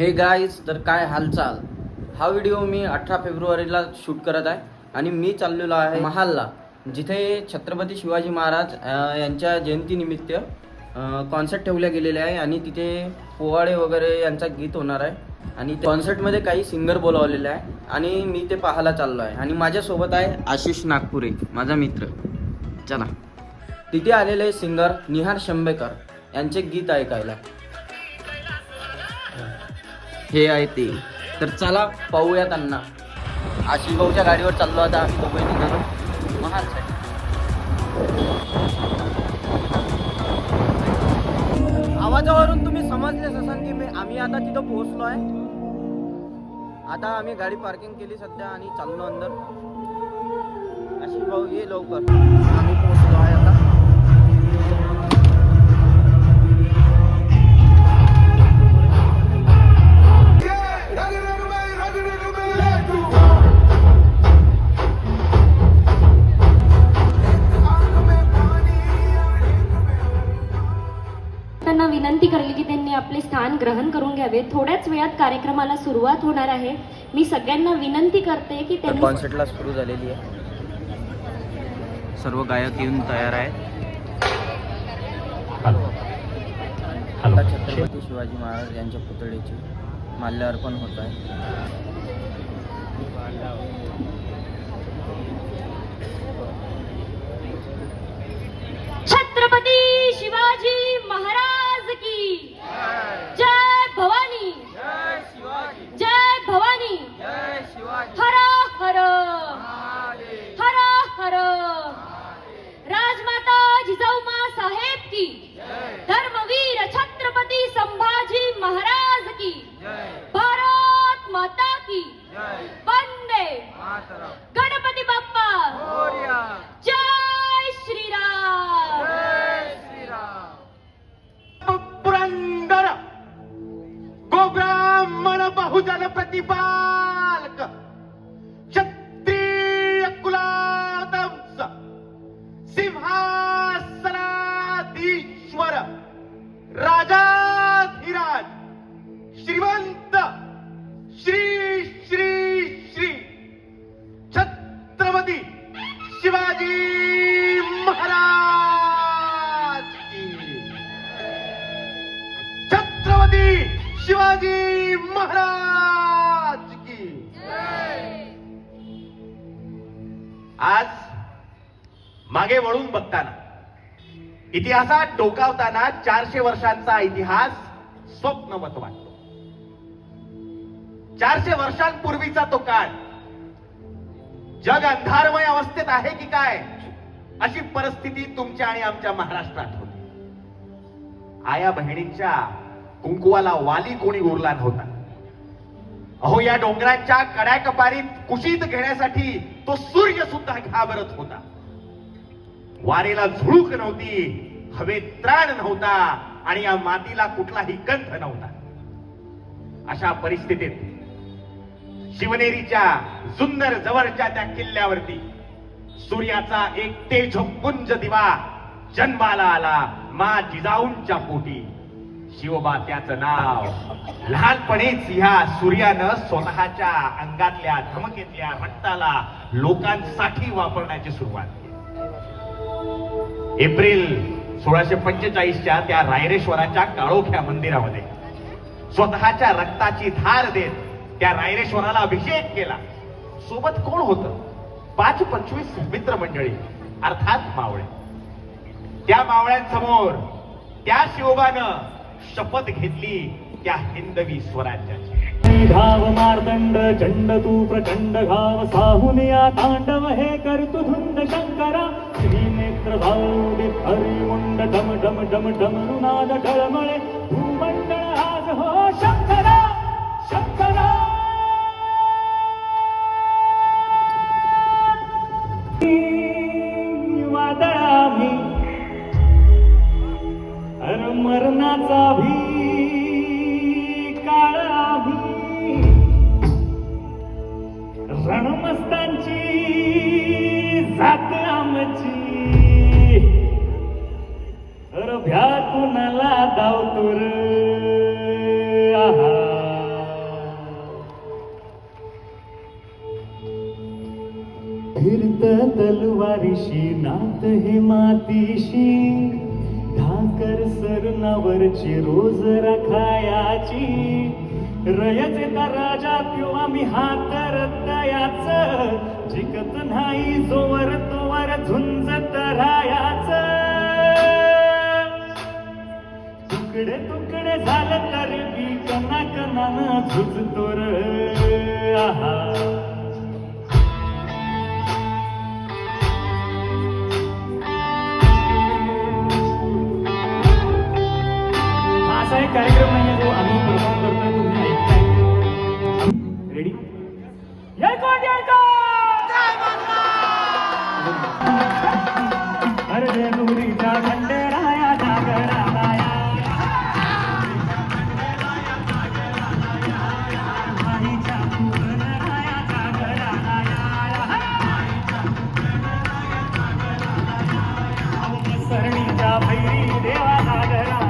हे गाईज, तर काय हालचाल. हा व्हिडिओ मी 18 फेब्रुवारीला शूट करत आहे आणि मी चाललेलो आहे महालला, जिथे छत्रपती शिवाजी महाराज यांच्या जयंतीनिमित्त कॉन्सर्ट ठेवल्या गेलेले आहे आणि तिथे पोवाडे वगैरे यांचा गीत होणार आहे आणि कॉन्सर्टमध्ये काही सिंगर बोलावलेले आहे आणि मी ते पाहायला चाललो आहे. आणि माझ्यासोबत आहे आशिष नागपुरे, माझा मित्र. चला, तिथे आलेले सिंगर निहार शंभेकर यांचे गीत ऐकायला. हे आहे ते. तर चला पाहूया त्यांना. आशिष भाऊच्या गाडीवर चाललो आता दोघे निघालो महालसाठी. आवाजावरून तुम्ही समजलेच असाल की आम्ही आता तिथं पोहोचलो आहे. आता आम्ही गाडी पार्किंग केली सध्या आणि चाललो अंदर. आशिष भाऊ ये लवकर, आम्ही पोहोचलो आहे आता. त्यांना विनंती करली की त्यांनी आपले स्थान ग्रहण करून घ्यावे. थोड्याच वेळात कार्यक्रमाला सुरुवात होणार आहे. मी सगळ्यांना विनंती करते की त्यांनी कॉन्सर्टला सुरू झालेली आहे. सर्व गायक येऊन तयार आहेत. आता छत्रपती शिवाजी महाराज यांच्या पुतळ्याची माल्यार्पण होत आहे. छत्रपती शिवाजी महाराज की जय भवानी, जय भवानी, हर हर हर हर. राजमाता जिजाऊमा साहेब की, धर्मवीर छत्रपती संभाजी महाराज की, भारत माता की, वंदे गणपती बाप्पा, जय श्रीराम. पुरंदर गोब्राह्मण बहुजन प्रतिपालक क्षत्रिय कुलावंश सिंहासनाधीश्वर राजाधिराज श्रीमंत श्री श्री श्री छत्रपती शिवाजी महाराज की, छत्रपती शिवाजी महाराज की. आज मागे वळून बघताना, इतिहासात डोकावताना 400 वर्षांचा इतिहास स्वप्नवत वाटतो. 400 वर्षांपूर्वीचा तो काळ जग अंधारमय अवस्थेत आहे की काय, अशी परिस्थिती तुमच्या आणि आमच्या महाराष्ट्रात होती. आया बहिणींच्या कुंकुवाला वाली कोणी उरला नव्हता. अहो, या डोंगरांच्या कड्याकपारीत कुशीत घेण्यासाठी तो सूर्य सुद्धा घाबरत होता. वारेला झुळूक नव्हती, हवेत त्राण नव्हता आणि या मातीला कुठलाही गंध नव्हता. अशा परिस्थितीत शिवनेरीच्या सुंदर जवळच्या त्या किल्ल्यावरती सूर्याचा एक तेजपुंज दिवा जन्माला आला. मा जिजाऊंच्या पोटी शिवबा त्याचं नाव. लहानपणीच ह्या सूर्यानं स्वतःच्या अंगातल्या धमकेतल्या रक्ताला लोकांसाठी वापरण्याची सुरुवात केली. एप्रिल 1645च्या त्या रायरेश्वराच्या काळोख्या मंदिरामध्ये स्वतःच्या रक्ताची धार देत त्या रायरेश्वराला अभिषेक केला. सोबत कोण होतं? 5-25 मित्रमंडळी, अर्थात मावळे. त्या मावळ्यांसमोर त्या शिवबानं शपथ घेतली त्या हिंदवी स्वराज्याची. घाव मार्दंड चंड तू प्रचंड घाव साहुनिया तांडव हे करतु धुंद शंकरा. श्रीनेत्र भाऊदित हरिमुंड डम डम डम डमरुनाद टळमळे भूमंडळ आज हो शंकरा शंकरा. वादळाभी अर मरणाचा भी काळाभी रणमस्तांची जात आमची. अर भ्या कुणाला धावतो र तलवारीशी नात हे मातीशी ढाकर सरणावरची रोज राखायाची रयतेचा राजा त्यो आम्ही हात रत्याच जिकत नाही जोवर तोवर झुंजत राहायाच तुकडे तुकडे झालं तर मी कना कनानं झुजतो र आहा असा एक कार्यक्रम नाहीये जो आम्ही परफॉर्म करतोय तुम्ही ऐकताय रेडी अरे जेजुरीच्या खंडेराया जागराया आईच्या पूर्णराया जागराया सरणीच्या भैरी देवा जागराया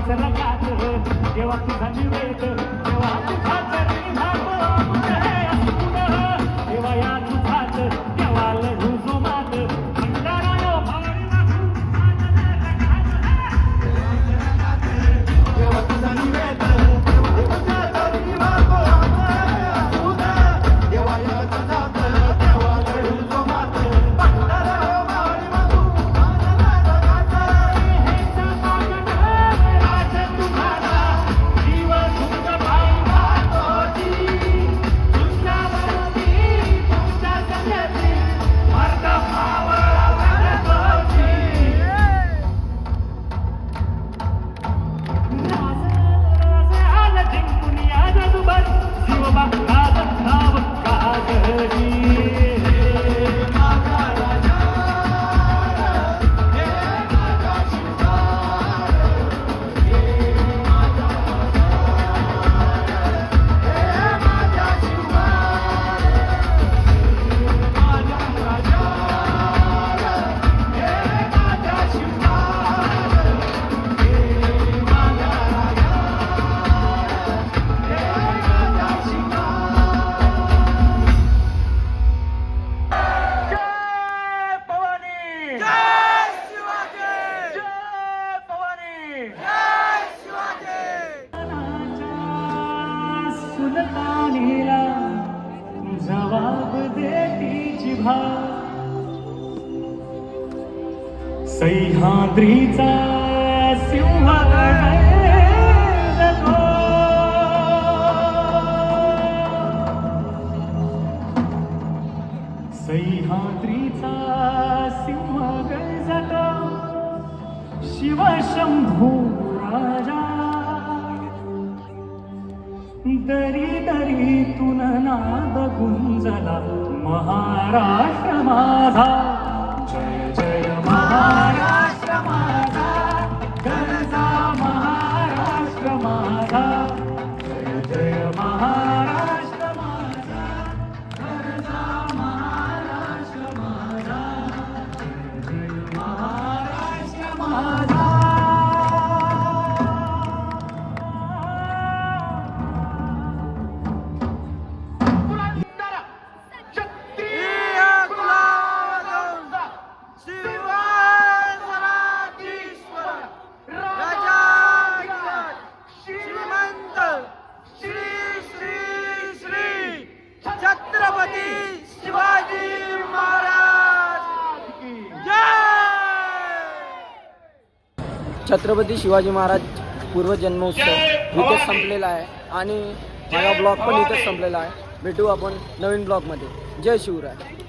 आहेच रकात देवा तुझा निवेद देवा तुझा चरणी भागो तुझे असुर देवा या तुझात देवा लढू जो मात भंडारा भारी नाचू देवा तुझा निवेद देवा तुझा चरणी भागो देवा या तुझात देवा लढू जो मात भंडारा भारी नाचू सुलतानीला जवाब देती जिभा सह्याद्रीचा सिंह जगो सह्याद्रीचा सिंह गरजतो शिवशंभू राजा दरी दरीतून नाद गुंजला महाराष्ट्र माझा जय जय महाराष्ट्र माझा गरजा महाराष्ट्र माझा जय जय महाराष्ट्र माझा गरजा महाराष्ट्र माझा जय जय महाराष्ट्र माझा छत्रपती शिवाजी महाराज छत्रपती शिवाजी महाराज पूर्वजन्मोत्सव इथेच संपलेला आहे आणि माझा ब्लॉग पण इथेच संपलेला आहे. भेटू आपण नवीन ब्लॉगमध्ये. जय शिवराय.